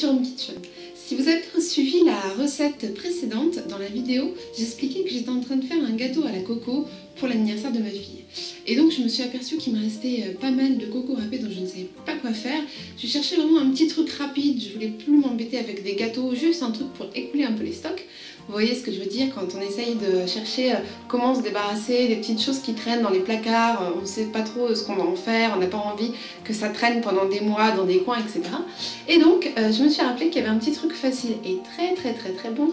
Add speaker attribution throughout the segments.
Speaker 1: Bonjour mes petites choses. Si vous avez suivi la recette précédente, dans la vidéo, j'expliquais que j'étais en train de faire un gâteau à la coco pour l'anniversaire de ma fille. Et donc je me suis aperçue qu'il me restait pas mal de coco râpé dont je ne savais pas quoi faire. Je cherchais vraiment un petit truc rapide, je voulais plus m'embêter avec des gâteaux, juste un truc pour écouler un peu les stocks. Vous voyez ce que je veux dire quand on essaye de chercher comment se débarrasser des petites choses qui traînent dans les placards, on ne sait pas trop ce qu'on va en faire, on n'a pas envie que ça traîne pendant des mois dans des coins, etc. Et donc je me suis rappelé qu'il y avait un petit truc facile et très bon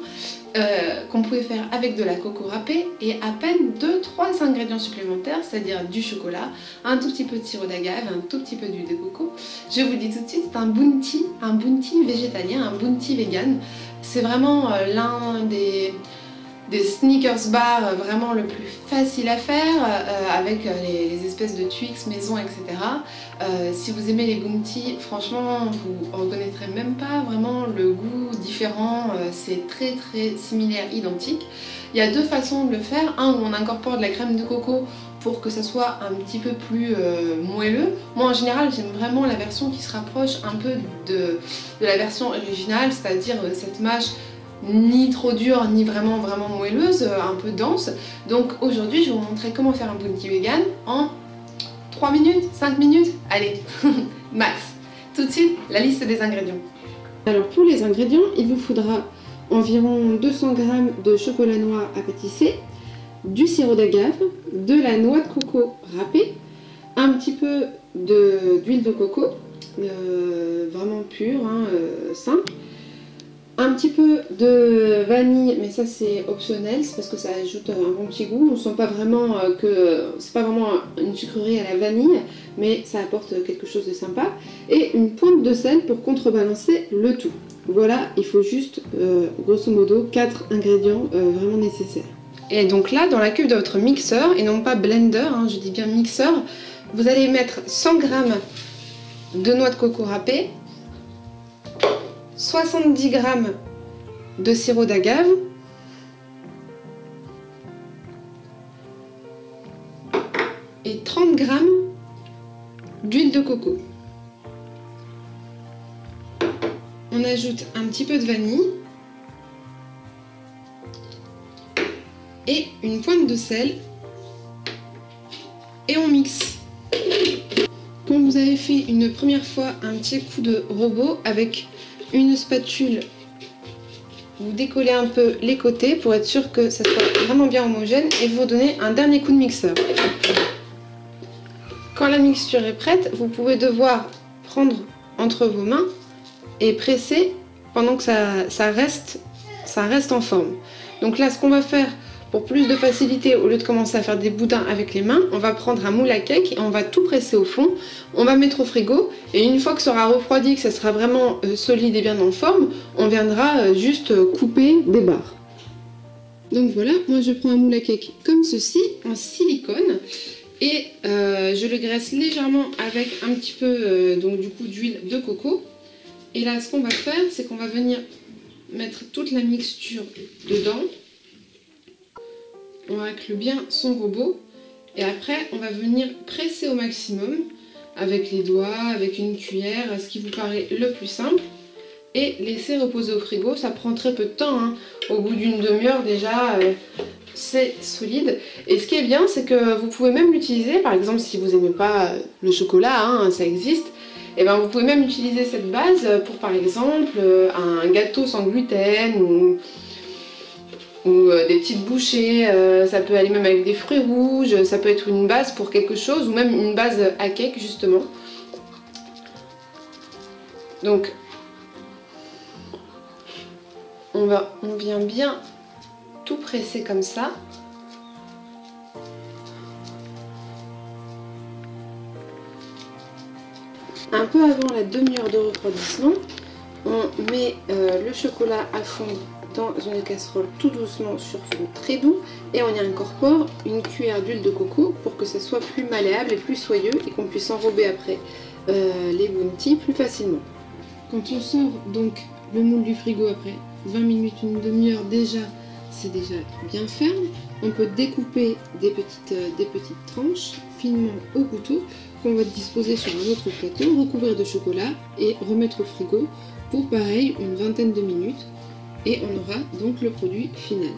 Speaker 1: qu'on pouvait faire avec de la coco râpée et à peine 2-3 ingrédients supplémentaires, c'est-à-dire du chocolat, un tout petit peu de sirop d'agave, un tout petit peu d'huile de coco. Je vous le dis tout de suite, c'est un bounty végétalien, un bounty vegan. C'est vraiment l'un des sneakers bars vraiment le plus facile à faire avec les espèces de Twix maison, etc. Si vous aimez les bounty, franchement vous reconnaîtrez même pas vraiment le goût différent, c'est très similaire, identique. Il y a deux façons de le faire, un où on incorpore de la crème de coco pour que ça soit un petit peu plus moelleux. Moi en général j'aime vraiment la version qui se rapproche un peu de la version originale, c'est-à-dire cette mâche ni trop dure ni vraiment moelleuse, un peu dense. Donc aujourd'hui je vais vous montrer comment faire un bounty vegan en 3 minutes, 5 minutes, allez, max. Tout de suite, la liste des ingrédients.
Speaker 2: Alors pour les ingrédients, il vous faudra environ 200 g de chocolat noir à pâtisser, du sirop d'agave, de la noix de coco râpée, un petit peu d'huile de coco, vraiment pure, simple, un petit peu de vanille, mais ça c'est optionnel, c'est parce que ça ajoute un bon petit goût. On sent pas vraiment que c'est pas vraiment une sucrerie à la vanille, mais ça apporte quelque chose de sympa. Et une pointe de sel pour contrebalancer le tout. Voilà, il faut juste grosso modo 4 ingrédients vraiment nécessaires.
Speaker 1: Et donc là, dans la cuve de votre mixeur, et non pas blender, je dis bien mixeur, vous allez mettre 100 g de noix de coco râpée, 70 g de sirop d'agave, et 30 g d'huile de coco. On ajoute un petit peu de vanille et une pointe de sel et on mixe. Quand vous avez fait une première fois un petit coup de robot avec une spatule, vous décollez un peu les côtés pour être sûr que ça soit vraiment bien homogène et vous donnez un dernier coup de mixeur. Quand la mixture est prête, vous pouvez devoir prendre entre vos mains et presser pendant que ça reste en forme. Donc là, ce qu'on va faire pour plus de facilité, au lieu de commencer à faire des boudins avec les mains, on va prendre un moule à cake et on va tout presser au fond. On va mettre au frigo et une fois que ça aura refroidi, que ça sera vraiment solide et bien en forme, on viendra juste couper des barres. Donc voilà, moi je prends un moule à cake comme ceci, en silicone, et je le graisse légèrement avec un petit peu d'huile de coco. Et là, ce qu'on va faire, c'est qu'on va venir mettre toute la mixture dedans. On racle bien son robot et après on va venir presser au maximum avec les doigts, avec une cuillère, ce qui vous paraît le plus simple, et laisser reposer au frigo. Ça prend très peu de temps, au bout d'une demi-heure déjà c'est solide. Et ce qui est bien, c'est que vous pouvez même l'utiliser, par exemple si vous n'aimez pas le chocolat, ça existe, et bien vous pouvez même utiliser cette base pour par exemple un gâteau sans gluten ou des petites bouchées, ça peut aller même avec des fruits rouges, ça peut être une base pour quelque chose, ou même une base à cake justement. Donc on vient bien tout presser comme ça. Un peu avant la demi-heure de refroidissement, on met le chocolat à fondre dans une casserole tout doucement sur fond très doux et on y incorpore une cuillère d'huile de coco pour que ça soit plus malléable et plus soyeux et qu'on puisse enrober après les bounty plus facilement. Quand on sort donc le moule du frigo après 20 minutes, une demi-heure déjà, c'est déjà bien ferme. On peut découper des petites tranches finement au couteau qu'on va disposer sur un autre plateau, recouvrir de chocolat et remettre au frigo
Speaker 2: pour pareil une vingtaine de minutes et on aura donc le produit final.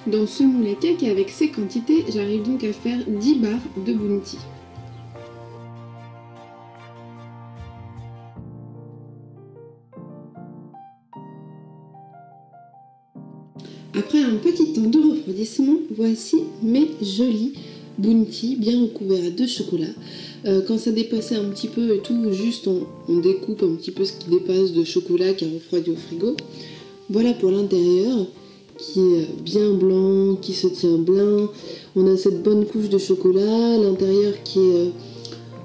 Speaker 2: Dans ce moule à cake avec ces quantités, j'arrive donc à faire 10 barres de bounty. Après un petit temps de refroidissement, voici mes jolis bounty bien recouverts de chocolat. Quand ça dépassait un petit peu et tout, juste on découpe un petit peu ce qui dépasse de chocolat qui a refroidi au frigo. Voilà pour l'intérieur qui est bien blanc, qui se tient bien. On a cette bonne couche de chocolat, l'intérieur qui est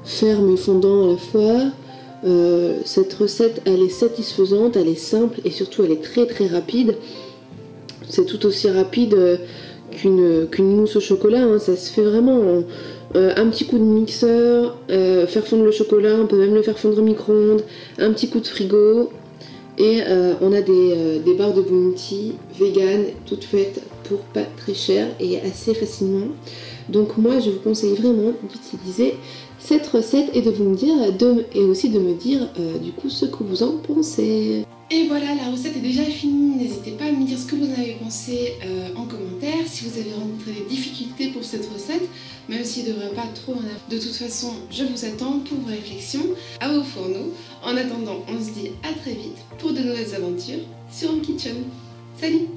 Speaker 2: ferme et fondant à la fois. Cette recette, elle est satisfaisante, elle est simple et surtout elle est très très rapide. C'est tout aussi rapide qu'une mousse au chocolat, hein. Ça se fait vraiment un petit coup de mixeur, faire fondre le chocolat, on peut même le faire fondre au micro-ondes, un petit coup de frigo. Et on a des barres de bounty vegan, toutes faites pour pas très cher et assez facilement. Donc moi je vous conseille vraiment d'utiliser cette recette et de vous me dire, et aussi de me dire du coup ce que vous en pensez.
Speaker 1: Et voilà, la recette est déjà finie. N'hésitez pas à me dire ce que vous en avez pensé en commentaire. Si vous avez rencontré des difficultés pour cette recette, même s'il ne devrait pas trop en avoir. De toute façon, je vous attends pour vos réflexions à vos fourneaux. En attendant, on se dit à très vite pour de nouvelles aventures sur Home Kitchen. Salut!